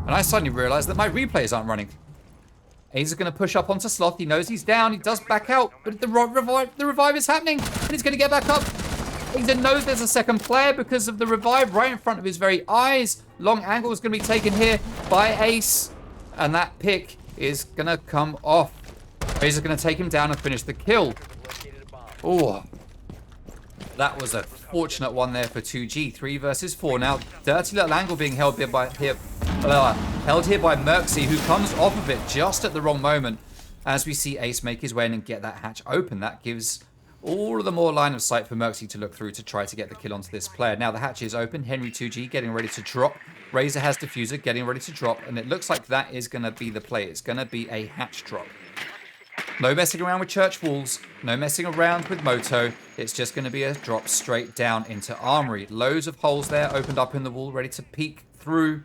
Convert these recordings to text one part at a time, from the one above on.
And I suddenly realized that my replays aren't running. A's is going to push up onto Sloth. He knows he's down. He does back out. But the revive is happening. And he's going to get back up. Aza knows there's a second player because of the revive right in front of his very eyes. Long angle is going to be taken here by Ace. And that pick is going to come off. Aza's going to take him down and finish the kill. Oh, that was a fortunate one there for 2G. 3 versus 4. Now, dirty little angle being held here by Merxy, who comes off of it just at the wrong moment. As we see Ace make his way in and get that hatch open, that gives all of the more line of sight for Merxy to look through to try to get the kill onto this player. Now the hatch is open. Henry 2G getting ready to drop. Razor has diffuser getting ready to drop, and it looks like that is going to be the play. It's going to be a hatch drop. No messing around with church walls. No messing around with Moto. It's just going to be a drop straight down into Armory. Loads of holes there opened up in the wall, ready to peek through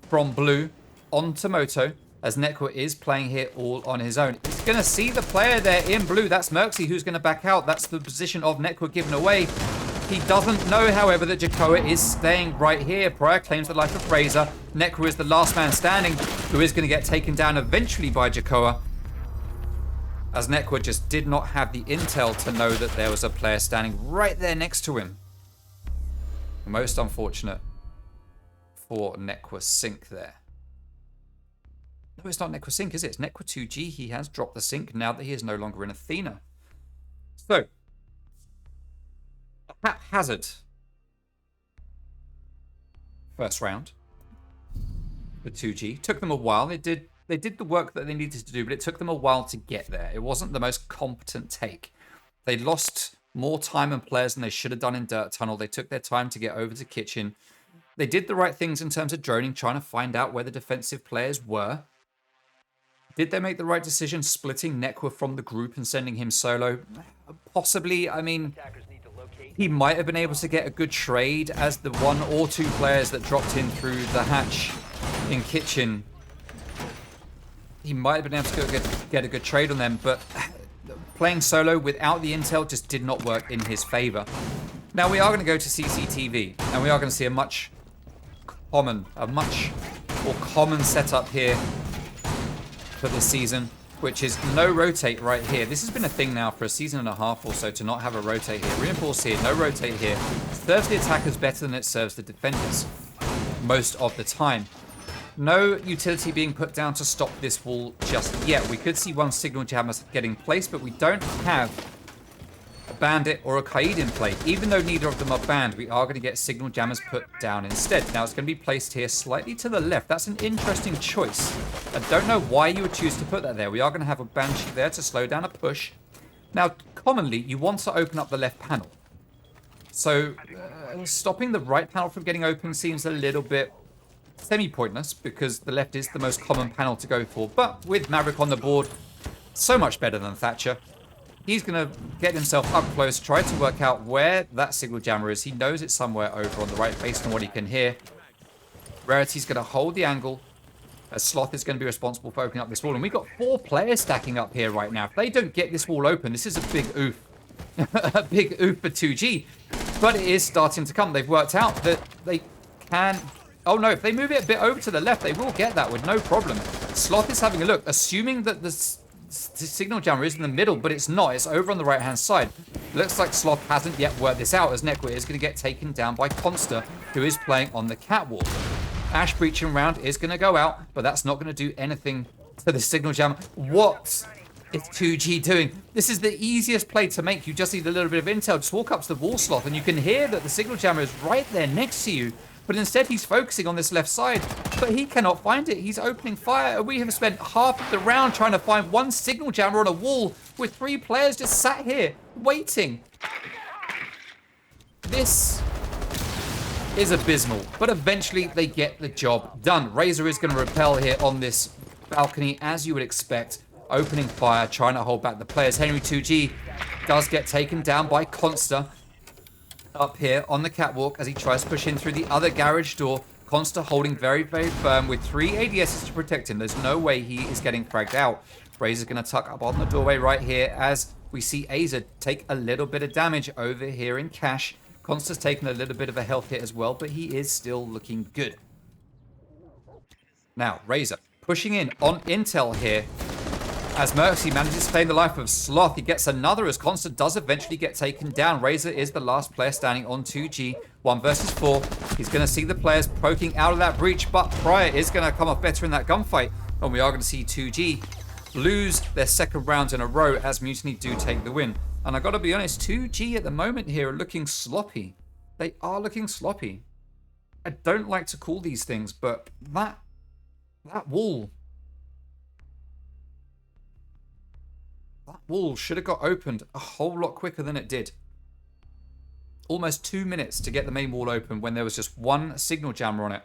from blue onto Moto, as Nekwa is playing here all on his own. He's going to see the player there in blue. That's Merxy who's going to back out. That's the position of Nekwa given away. He doesn't know, however, that Jakoa is staying right here. Prior claims the life of Razor. Nekwa is the last man standing, who is going to get taken down eventually by Jakoa, as Nekwa just did not have the intel to know that there was a player standing right there next to him. Most unfortunate for Nekwa Sync there. No, it's not Nekwa Sync, is it? It's Nekwa 2G. He has dropped the sync now that he is no longer in Athena. So, haphazard first round for 2G. Took them a while. They did the work that they needed to do, but it took them a while to get there. It wasn't the most competent take. They lost more time and players than they should have done in Dirt Tunnel. They took their time to get over to Kitchen. They did the right things in terms of droning, trying to find out where the defensive players were. Did they make the right decision splitting Nekwa from the group and sending him solo? Possibly. I mean, he might have been able to get a good trade as the 1 or 2 players that dropped in through the hatch in Kitchen. He might have been able to get a good trade on them, but playing solo without the intel just did not work in his favor. Now we are going to go to CCTV, and we are going to see a much more common setup here for this season, which is no rotate right here. This has been a thing now for a season and a half or so to not have a rotate here. Reinforce here, no rotate here. Serves the attackers better than it serves the defenders most of the time. No utility being put down to stop this wall just yet. We could see one signal jammer getting placed, but we don't have a bandit or a Kaid in play. Even though neither of them are banned, we are going to get signal jammers put down instead. Now it's going to be placed here slightly to the left. That's an interesting choice. I don't know why you would choose to put that there. We are going to have a Banshee there to slow down a push. Now, commonly, you want to open up the left panel. So, stopping the right panel from getting open seems a little bit semi-pointless because the left is the most common panel to go for. But with Maverick on the board, so much better than Thatcher. He's going to get himself up close, try to work out where that signal jammer is. He knows it's somewhere over on the right based on what he can hear. Rarity's going to hold the angle. Sloth is going to be responsible for opening up this wall. And we've got 4 players stacking up here right now. If they don't get this wall open, this is a big oof. A big oof for 2G. But it is starting to come. They've worked out that they can... Oh no, if they move it a bit over to the left, they will get that with no problem. Sloth is having a look, assuming that the signal jammer is in the middle, but it's not. It's over on the right-hand side. Looks like Sloth hasn't yet worked this out, as Nekwa is going to get taken down by Consta, who is playing on the catwalk. Ash breaching round is going to go out, but that's not going to do anything to the signal jammer. What is 2G doing? This is the easiest play to make. You just need a little bit of intel. Just walk up to the wall, Sloth, and you can hear that the signal jammer is right there next to you. But instead, he's focusing on this left side. But he cannot find it. He's opening fire. We have spent half of the round trying to find one signal jammer on a wall with 3 players just sat here waiting. This is abysmal. But eventually, they get the job done. Razor is going to repel here on this balcony, as you would expect. Opening fire, trying to hold back the players. Henry 2G does get taken down by Consta up here on the catwalk as he tries to push in through the other garage door. Consta holding very, very firm with 3 ADSs to protect him. There's no way he is getting fragged out. Razor's going to tuck up on the doorway right here as we see Aza take a little bit of damage over here in cash. Consta's taking a little bit of a health hit as well, but he is still looking good. Now, Razor pushing in on Intel here. As Mercy manages to claim the life of Sloth, he gets another as Constant does eventually get taken down. Razor is the last player standing on 2G. 1 versus 4. He's going to see the players poking out of that breach, but Pryor is going to come off better in that gunfight. And we are going to see 2G lose their second round in a row as Mutiny do take the win. And I got to be honest, 2G at the moment here are looking sloppy. They are looking sloppy. I don't like to call these things, but that wall... That wall should have got opened a whole lot quicker than it did. Almost 2 minutes to get the main wall open when there was just one signal jammer on it.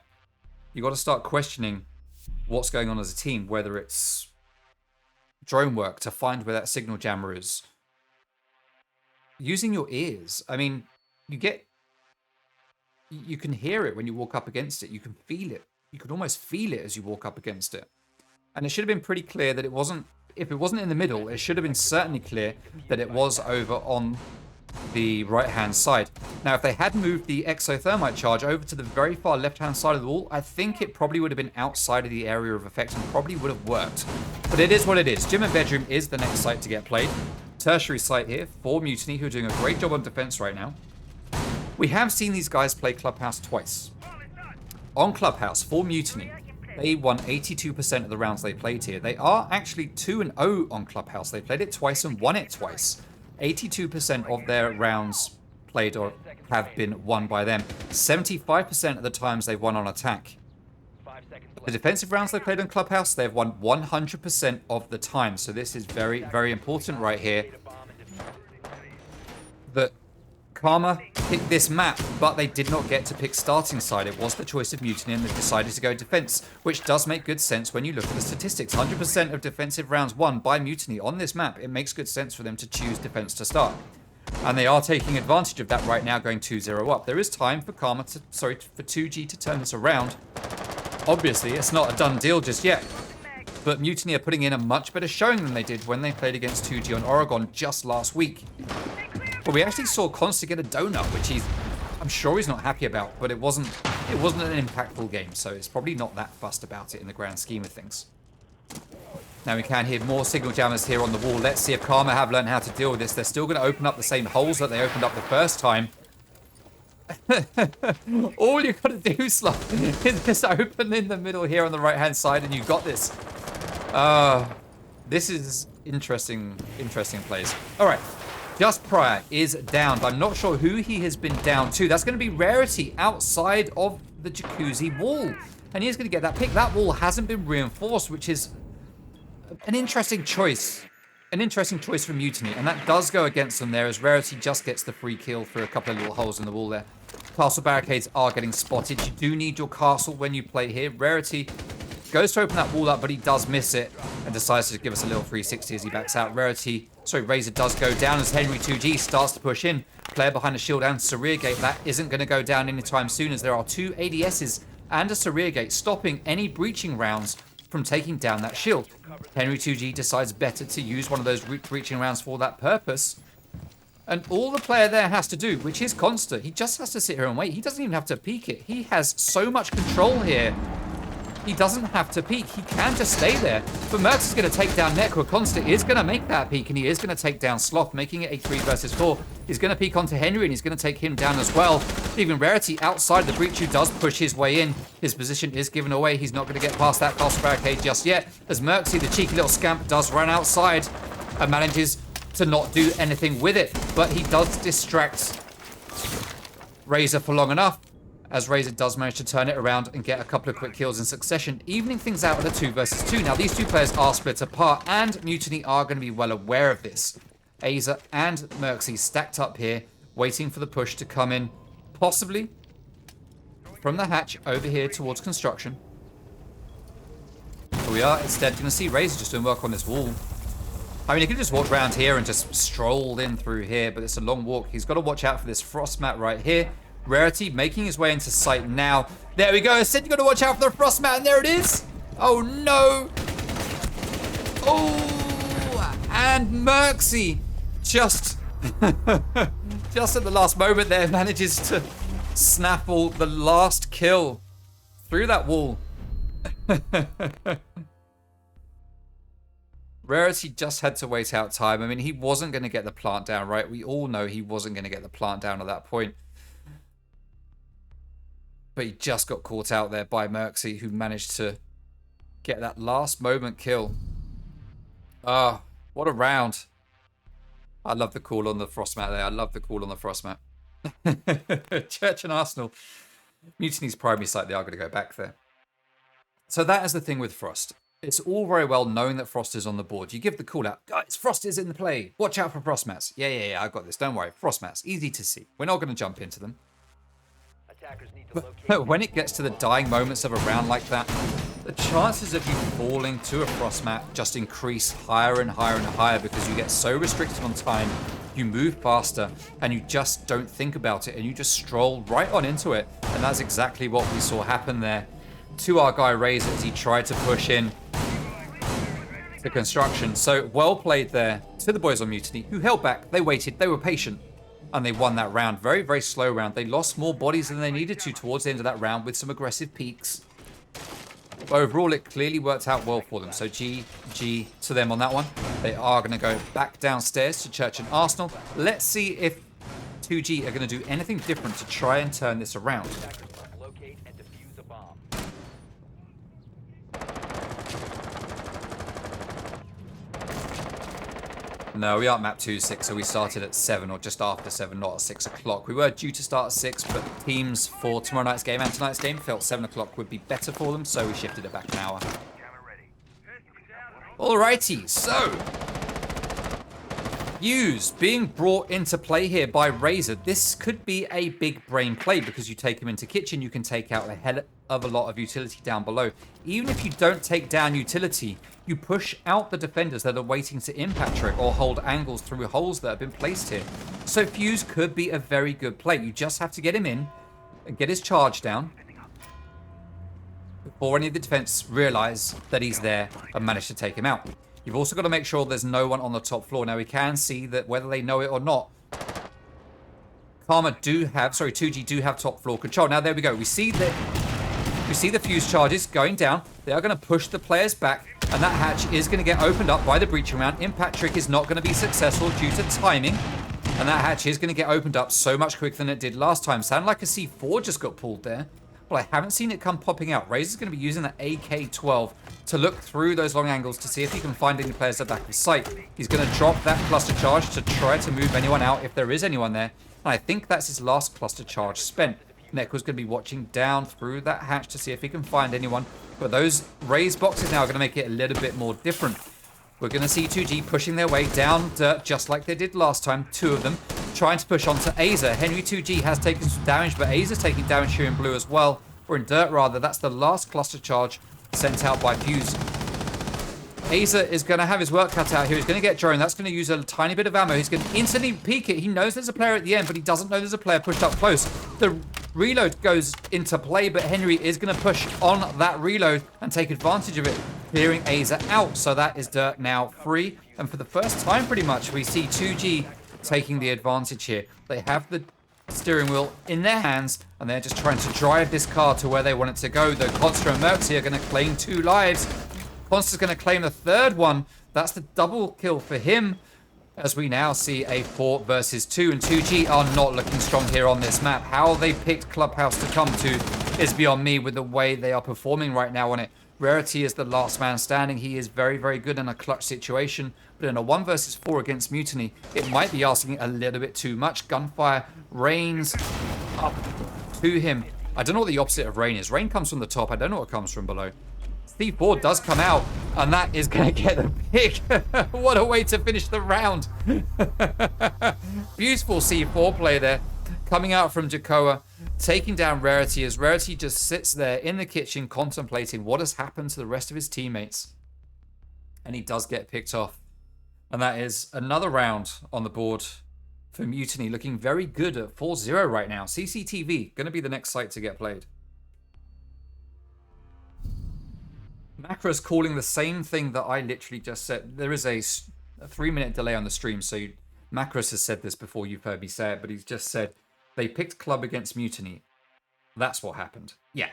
You got to start questioning what's going on as a team, whether it's drone work to find where that signal jammer is. Using your ears. I mean, you can hear it when you walk up against it. You can feel it. You can almost feel it as you walk up against it. And it should have been pretty clear that it wasn't, if it wasn't in the middle, it should have been certainly clear that it was over on the right-hand side. Now, if they had moved the exothermite charge over to the very far left-hand side of the wall, I think it probably would have been outside of the area of effect and probably would have worked. But it is what it is. Gym and bedroom is the next site to get played. Tertiary site here for Mutiny, who are doing a great job on defense right now. We have seen these guys play Clubhouse twice. On Clubhouse, for Mutiny, they won 82% of the rounds they played here. They are actually 2-0 on Clubhouse. They played it twice and won it twice. 82% of their rounds played or have been won by them. 75% of the times they've won on attack. The defensive rounds they played on Clubhouse, they've won 100% of the time. So this is very, very important right here. That Karma picked this map, but they did not get to pick starting side. It was the choice of Mutiny, and they decided to go defense, which does make good sense when you look at the statistics. 100% of defensive rounds won by Mutiny on this map. It makes good sense for them to choose defense to start. And they are taking advantage of that right now, going 2-0 up. There is time for for 2G to turn this around. Obviously, it's not a done deal just yet. But Mutiny are putting in a much better showing than they did when they played against 2G on Oregon just last week. But we actually saw Constant get a donut, which I'm sure he's not happy about, but it wasn't an impactful game, so it's probably not that fussed about it in the grand scheme of things. Now we can hear more signal jammers here on the wall. Let's see if Karma have learned how to deal with this. They're still going to open up the same holes that they opened up the first time. All you've got to do, Slot, is just open in the middle here on the right-hand side, and you've got this. This is interesting plays. All right. Just Pryor is down, but I'm not sure who he has been down to. That's going to be Rarity outside of the jacuzzi wall. And he's going to get that pick. That wall hasn't been reinforced, which is an interesting choice. An interesting choice from Mutiny. And that does go against them there as Rarity just gets the free kill through a couple of little holes in the wall there. Castle barricades are getting spotted. You do need your castle when you play here. Rarity goes to open that wall up, but he does miss it and decides to give us a little 360 as he backs out. Razor does go down as Henry 2G starts to push in. Player behind the shield and Sarir Gate. That isn't going to go down anytime soon as there are 2 ADSs and a Sarir Gate stopping any breaching rounds from taking down that shield. Henry 2G decides better to use one of those breaching rounds for that purpose. And all the player there has to do, which is Constant, he just has to sit here and wait. He doesn't even have to peek it. He has so much control here. He doesn't have to peek. He can just stay there. But Mercs is going to take down Necro. Constant is going to make that peek, and he is going to take down Sloth, making it a 3 versus 4. He's going to peek onto Henry, and he's going to take him down as well. Even Rarity outside the breach, who does push his way in. His position is given away. He's not going to get past that castle barricade just yet. As Mercsy, the cheeky little scamp, does run outside and manages to not do anything with it. But he does distract Razor for long enough, as Razor does manage to turn it around and get a couple of quick kills in succession, evening things out at a 2 versus 2. Now, these two players are split apart, and Mutiny are going to be well aware of this. Aza and Mercsy stacked up here, waiting for the push to come in, possibly from the hatch over here towards construction. But we are instead going to see Razor just doing work on this wall. I mean, he could just walk around here and just stroll in through here, but it's a long walk. He's got to watch out for this frost mat right here. Rarity making his way into sight now. There we go. I said you got to watch out for the frost mat, and there it is. Oh, no. Oh, and Mercsy just at the last moment there manages to snaffle the last kill through that wall. Rarity just had to wait out time. I mean, he wasn't going to get the plant down, right? We all know he wasn't going to get the plant down at that point. But he just got caught out there by Merxy, who managed to get that last moment kill. Ah, what a round. I love the call on the Frostmat there. I love the call on the Frostmat. Church and Arsenal. Mutiny's primary site, they are going to go back there. So that is the thing with Frost. It's all very well knowing that Frost is on the board. You give the call out, guys, Frost is in the play. Watch out for Frostmats. Yeah, I got this. Don't worry. Frostmats, easy to see. We're not going to jump into them. But when it gets to the dying moments of a round like that, the chances of you falling to a Frostmat just increase higher and higher and higher because you get so restricted on time, you move faster, and you just don't think about it, and you just stroll right on into it. And that's exactly what we saw happen there to our guy Razor as he tried to push in the construction. So well played there to the boys on Mutiny, who held back, they waited, they were patient, and they won that round. Very, very slow round. They lost more bodies than they needed to towards the end of that round with some aggressive peaks. But overall, it clearly worked out well for them. So GG to them on that one. They are going to go back downstairs to Church and Arsenal. Let's see if 2G are going to do anything different to try and turn this around. No, we aren't map 2-6, so we started at 7 or just after 7, not at 6 o'clock. We were due to start at 6, but teams for tomorrow night's game and tonight's game felt 7 o'clock would be better for them, so we shifted it back an hour. Alrighty, so Fuse being brought into play here by Razor. This could be a big brain play because you take him into kitchen, you can take out a hell of a lot of utility down below. Even if you don't take down utility, you push out the defenders that are waiting to impact trick or hold angles through holes that have been placed here. So Fuse could be a very good play. You just have to get him in and get his charge down before any of the defense realize that he's there and manage to take him out. You've also got to make sure there's no one on the top floor. Now we can see that whether they know it or not, Karma do have, 2G do have top floor control. Now there we go. We see the Fuse charges going down. They are going to push the players back, and that hatch is going to get opened up by the breaching round. Impact trick is not going to be successful due to timing, and that hatch is going to get opened up so much quicker than it did last time. Sounded like a C4 just got pulled there. Well, I haven't seen it come popping out. Razor's going to be using the AK-12 to look through those long angles to see if he can find any players at the back of sight. He's going to drop that cluster charge to try to move anyone out if there is anyone there. And I think that's his last cluster charge spent. Neko's going to be watching down through that hatch to see if he can find anyone. But those raised boxes now are going to make it a little bit more different. We're going to see 2G pushing their way down dirt just like they did last time. Two of them trying to push onto Aza. Henry 2G has taken some damage, but Aza's taking damage here in blue as well. Or in dirt, rather. That's the last cluster charge sent out by Fuse. Aza is going to have his work cut out here. He's going to get drone. That's going to use a tiny bit of ammo. He's going to instantly peek it. He knows there's a player at the end, but he doesn't know there's a player pushed up close. The reload goes into play, but Henry is going to push on that reload and take advantage of it, clearing Aza out. So that is dirt now free. And for the first time, pretty much, we see 2G taking the advantage here. They have the steering wheel in their hands, and they're just trying to drive this car to where they want it to go. Though Consta and Merxy are going to claim 2 lives. Consta's going to claim the 3rd one. That's the double kill for him, as we now see a 4 versus 2, and 2G are not looking strong here on this map. How they picked Clubhouse to come to is beyond me with the way they are performing right now on it. Rarity is the last man standing. He is very, very good in a clutch situation, but in a 1 versus 4 against Mutiny, it might be asking a little bit too much. Gunfire rains up to him. I don't know what the opposite of rain is. Rain comes from the top. I don't know what comes from below. C4 does come out, and that is going to get the pick. What a way to finish the round. Beautiful C4 play there. Coming out from Jakoa, taking down Rarity as Rarity just sits there in the kitchen contemplating what has happened to the rest of his teammates. And he does get picked off. And that is another round on the board for Mutiny, looking very good at 4-0 right now. CCTV, going to be the next site to get played. Macro's calling the same thing that I literally just said. There is a 3-minute delay on the stream, so Macros has said this before you've heard me say it, but he's just said they picked Club against Mutiny. That's what happened. Yeah,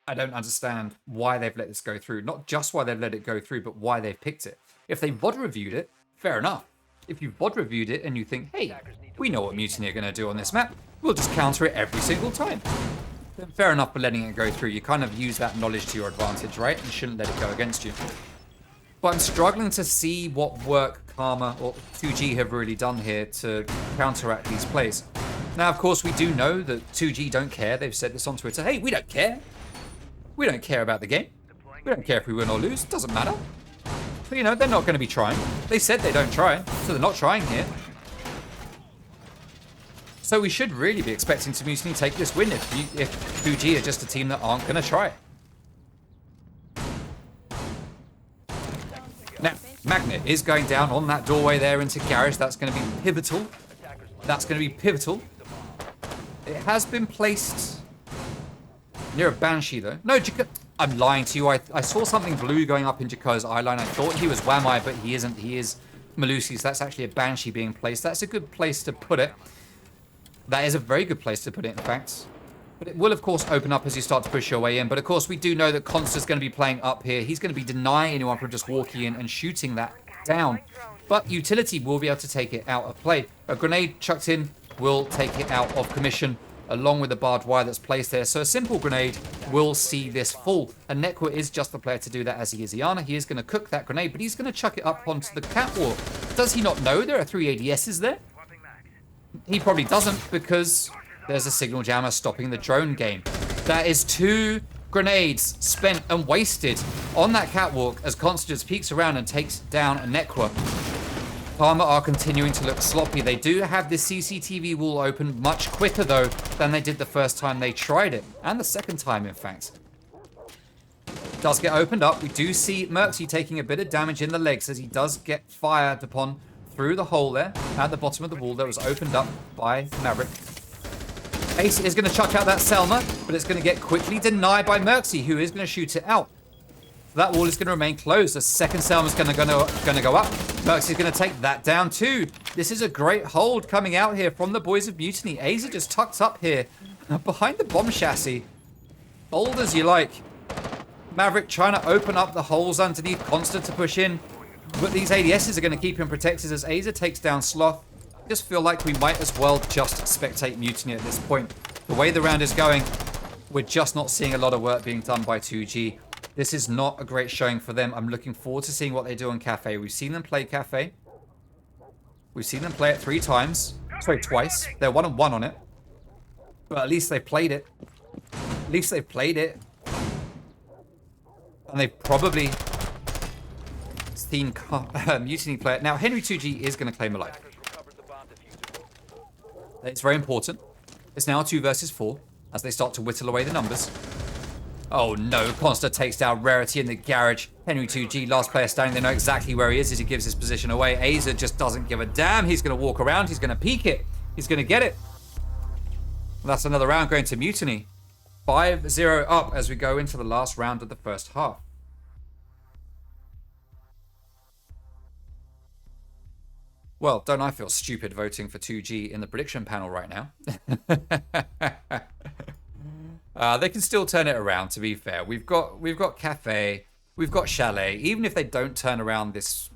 I don't understand why they've let this go through. Not just why they've let it go through, but why they've picked it. If they VOD reviewed it, fair enough. If you VOD reviewed it and you think, hey, we know what Mutiny are going to do on this map, we'll just counter it every single time. Then fair enough for letting it go through. You kind of use that knowledge to your advantage, right? You shouldn't let it go against you. But I'm struggling to see what work Karma or 2G have really done here to counteract these plays. Now, of course, we do know that 2G don't care. They've said this on Twitter. Hey, we don't care. We don't care about the game. We don't care if we win or lose. It doesn't matter. But, you know, they're not going to be trying. They said they don't try, so they're not trying here. So we should really be expecting to Mutiny take this win if 2G are just a team that aren't going to try. Now, Magnet is going down on that doorway there into Garage. That's going to be pivotal. That's going to be pivotal. It has been placed near a Banshee, though. No, I'm lying to you. I saw something blue going up in Jako's eye line. I thought he was Wamai, but he isn't. He is Malusi, so that's actually a Banshee being placed. That's a good place to put it. That is a very good place to put it, in fact. But it will, of course, open up as you start to push your way in. But, of course, we do know that Consta's going to be playing up here. He's going to be denying anyone from just walking in and shooting that down. But Utility will be able to take it out of play. A grenade chucked in will take it out of commission, along with the barbed wire that's placed there. So a simple grenade will see this fall. And Nekwa is just the player to do that, as he is Iana. He is going to cook that grenade, but he's going to chuck it up onto the catwalk. Does he not know there are 3 ADSs there? He probably doesn't, because there's a signal jammer stopping the drone game. That is 2 grenades spent and wasted on that catwalk as Consta just peeks around and takes down a Nekwa. Karma are continuing to look sloppy. They do have this CCTV wall open much quicker, though, than they did the first time they tried it. And the second time, in fact. It does get opened up. We do see Merxy taking a bit of damage in the legs as he does get fired upon through the hole there at the bottom of the wall that was opened up by Maverick. Ace is going to chuck out that Selma, but it's going to get quickly denied by Merxy, who is going to shoot it out. That wall is going to remain closed. The second Selma's going to go up. Merxy's going to take that down too. This is a great hold coming out here from the boys of Mutiny. Aza just tucked up here behind the bomb chassis. Bold as you like. Maverick trying to open up the holes underneath Consta to push in. But these ADSs are going to keep him protected as Aza takes down Sloth. I just feel like we might as well just spectate Mutiny at this point. The way the round is going, we're just not seeing a lot of work being done by 2G. This is not a great showing for them. I'm looking forward to seeing what they do on Cafe. We've seen them play Cafe. We've seen them play it 3 times. Sorry, twice. They're 1-1 on it. But at least they played it. At least they played it. And they've probably seen Mutiny play it. Now, Henry 2G is going to claim a life. It's very important. It's now 2 versus 4 as they start to whittle away the numbers. Oh no, Consta takes down Rarity in the garage. Henry 2G, last player standing. They know exactly where he is as he gives his position away. Aza just doesn't give a damn. He's going to walk around. He's going to peek it. He's going to get it. And that's another round going to Mutiny. 5-0 up as we go into the last round of the first half. Well, don't I feel stupid voting for 2G in the prediction panel right now? They can still turn it around, to be fair. We've got Cafe, we've got Chalet. Even if they don't turn around this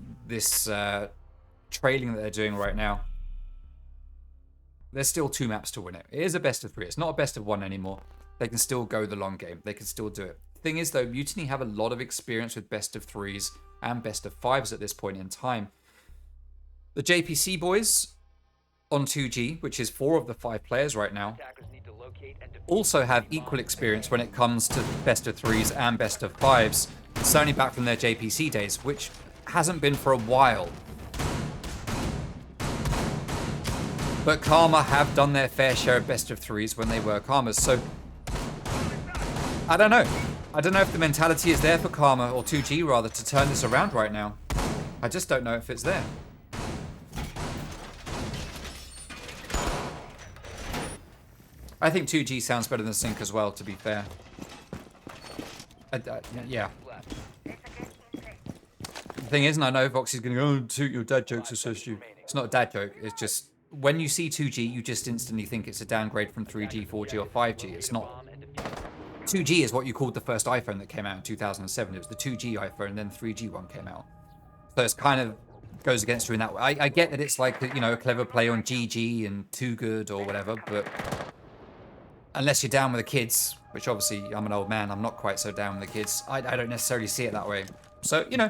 trailing that they're doing right now, there's still 2 maps to win it. It is a best of 3. It's not a best of 1 anymore. They can still go the long game. They can still do it. The thing is, though, Mutiny have a lot of experience with best of 3s and best of 5s at this point in time. The JPC boys on 2G, which is 4 of the 5 players right now, also have equal experience when it comes to best of 3s and best of 5s, certainly back from their JPC days, which hasn't been for a while. But Karma have done their fair share of best of 3s when they were Karmas, so I don't know. I don't know if the mentality is there for Karma, or 2G rather, to turn this around right now. I just don't know if it's there. I think 2G sounds better than Sync as well, to be fair. Yeah. The thing is, and I know Voxy's going to go, oh, Sync, your dad jokes are so stupid. It's not a dad joke. It's just, when you see 2G, you just instantly think it's a downgrade from 3G, 4G, or 5G. It's not. 2G is what you called the first iPhone that came out in 2007. It was the 2G iPhone, and then 3G one came out. So it's kind of goes against you in that way. I get that it's like, you know, a clever play on GG and Too Good or whatever, but unless you're down with the kids, which obviously I'm an old man, I'm not quite so down with the kids. I don't necessarily see it that way. So, you know,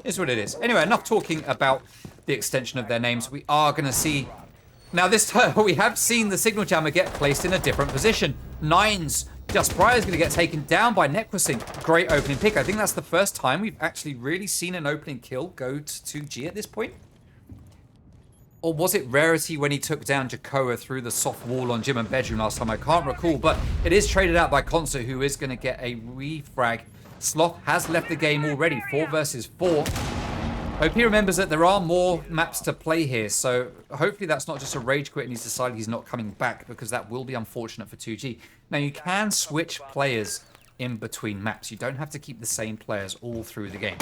it's what it is. Anyway, enough talking about the extension of their names. We are going to see... Now, this time, we have seen the signal jammer get placed in a different position. Nines, Just Prior is going to get taken down by Nequasync. Great opening pick. I think that's the first time we've actually really seen an opening kill go to 2G at this point. Or was it Rarity when he took down Jakoa through the soft wall on Gym and Bedroom last time? I can't recall, but it is traded out by Concert, who is going to get a refrag. Sloth has left the game already, 4 versus 4. Hope he remembers that there are more maps to play here, so hopefully that's not just a rage quit and he's decided he's not coming back, because that will be unfortunate for 2G. Now, you can switch players in between maps. You don't have to keep the same players all through the game.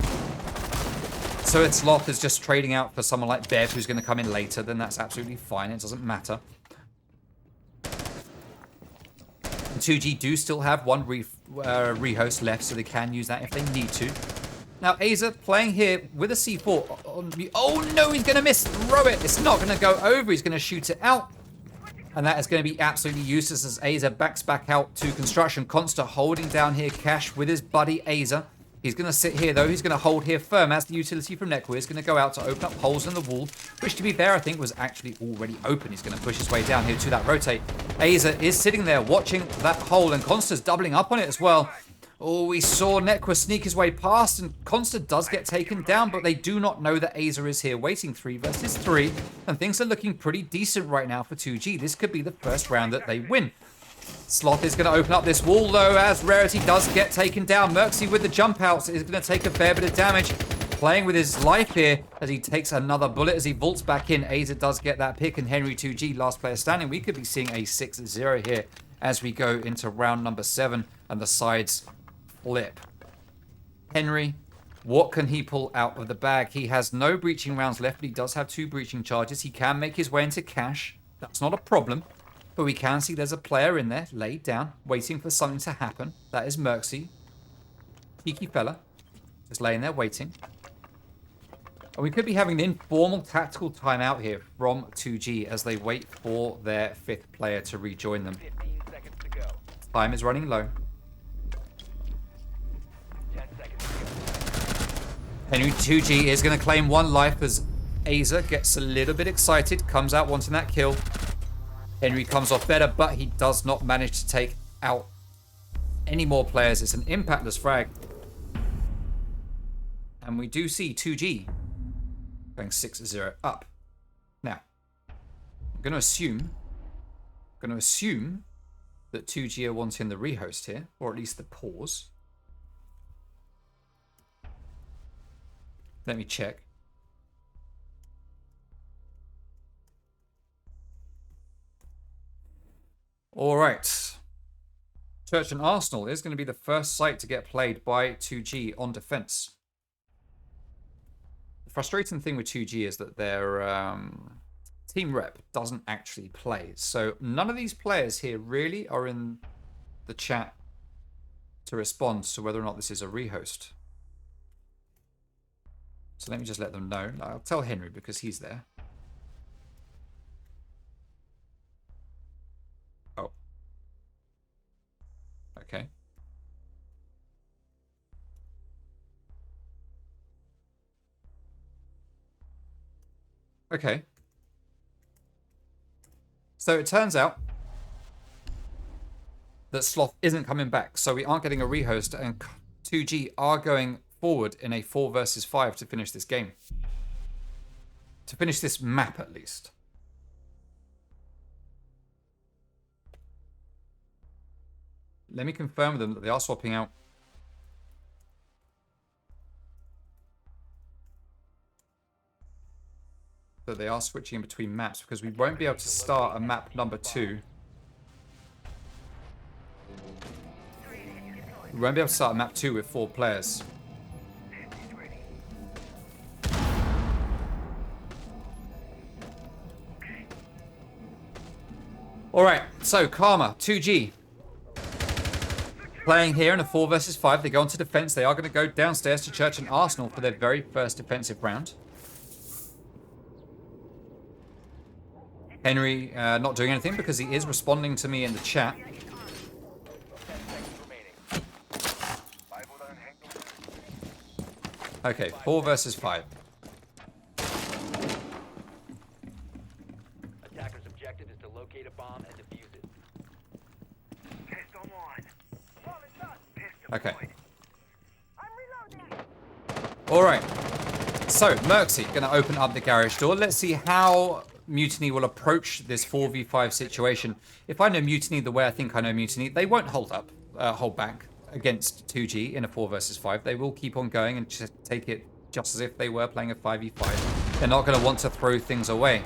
So if Sloth is just trading out for someone like Bev, who's going to come in later, then that's absolutely fine. It doesn't matter. 2G do still have one rehost left, so they can use that if they need to. Now, Aza playing here with a C4. Oh no, he's going to miss. Throw it. It's not going to go over. He's going to shoot it out. And that is going to be absolutely useless as Aza backs back out to construction. Constant holding down here Cash with his buddy Aza. He's going to sit here, though. He's going to hold here firm as the utility from Nekwa is going to go out to open up holes in the wall, which, to be fair, I think was actually already open. He's going to push his way down here to that rotate. Aza is sitting there watching that hole, and Consta's doubling up on it as well. Oh, we saw Nekwa sneak his way past, and Consta does get taken down, but they do not know that Aza is here waiting 3 versus 3, and things are looking pretty decent right now for 2G. This could be the first round that they win. Sloth is going to open up this wall, though, as Rarity does get taken down. Merxy with the jump outs is going to take a fair bit of damage. Playing with his life here as he takes another bullet as he vaults back in. Aza does get that pick, and Henry 2G, last player standing. We could be seeing a 6-0 here as we go into round number 7, and the sides flip. Henry, what can he pull out of the bag? He has no breaching rounds left, but he does have 2 breaching charges. He can make his way into cash. That's not a problem. But we can see there's a player in there, laid down, waiting for something to happen. That is Merxy. Cheeky fella. Just laying there waiting. And we could be having an informal tactical timeout here from 2G as they wait for their 5th player to rejoin them. 15 seconds to go. Time is running low. 10 seconds to go. Henry 2G is going to claim 1 life as Aza gets a little bit excited, comes out wanting that kill. Henry comes off better, but he does not manage to take out any more players. It's an impactless frag. And we do see 2G going 6-0 up. Now, I'm going to assume that 2G are wanting the rehost here, or at least the pause. Let me check. All right. Church and Arsenal is going to be the first site to get played by 2G on defense. The frustrating thing with 2G is that their team rep doesn't actually play. So none of these players here really are in the chat to respond to whether or not this is a rehost. So let me just let them know. I'll tell Henry because he's there. Oh. Okay. Okay. So it turns out that Sloth isn't coming back, so we aren't getting a rehost, and 2G are going forward in a 4 versus 5 to finish this game. To finish this map, at least. Let me confirm with them that they are swapping out. That they are switching between maps, because we won't be able to start a map number 2. We won't be able to start a map 2 with 4 players. Alright, so Karma, 2G. playing here in a 4 versus 5. They go onto defense. They are going to go downstairs to Church and Arsenal for their very first defensive round. Henry not doing anything because he is responding to me in the chat. 10 seconds remaining. Okay, 4 versus 5. Attacker's objective is to locate a bomb and defuse it. Okay. All right. So, Merksy going to open up the garage door. Let's see how Mutiny will approach this 4v5 situation. If I know Mutiny the way I think I know Mutiny, they won't hold back against 2G in a 4 versus 5. They will keep on going and just take it just as if they were playing a 5v5. They're not going to want to throw things away.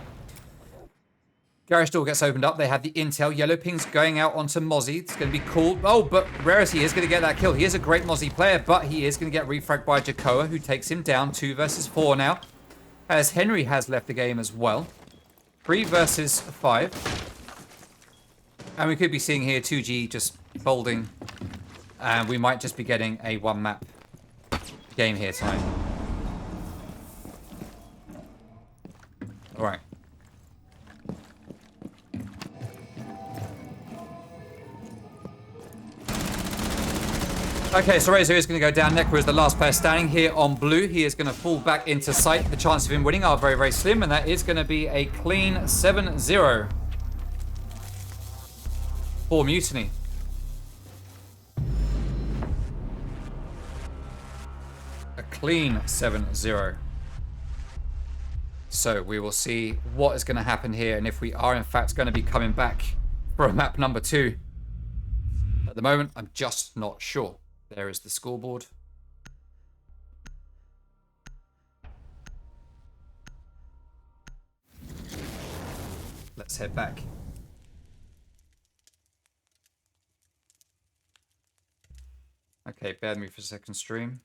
Garage door gets opened up. They have the intel. Yellow ping's going out onto Mozzie. It's going to be cool. Oh, but Rarity is going to get that kill. He is a great Mozzie player, but he is going to get refragged by Jakoa, who takes him down. 2 versus 4 now. As Henry has left the game as well. 3 versus 5. And we could be seeing here 2G just folding. And we might just be getting a 1-map game here tonight. All right. Okay, so Razor is going to go down. Necro is the last player standing here on blue. He is going to fall back into sight. The chances of him winning are very, very slim, and that is going to be a clean 7-0 for Mutiny. A clean 7-0. So we will see what is going to happen here, and if we are in fact going to be coming back for a map number 2. At the moment, I'm just not sure. There is the scoreboard. Let's head back. Okay, bear with me for a second, stream.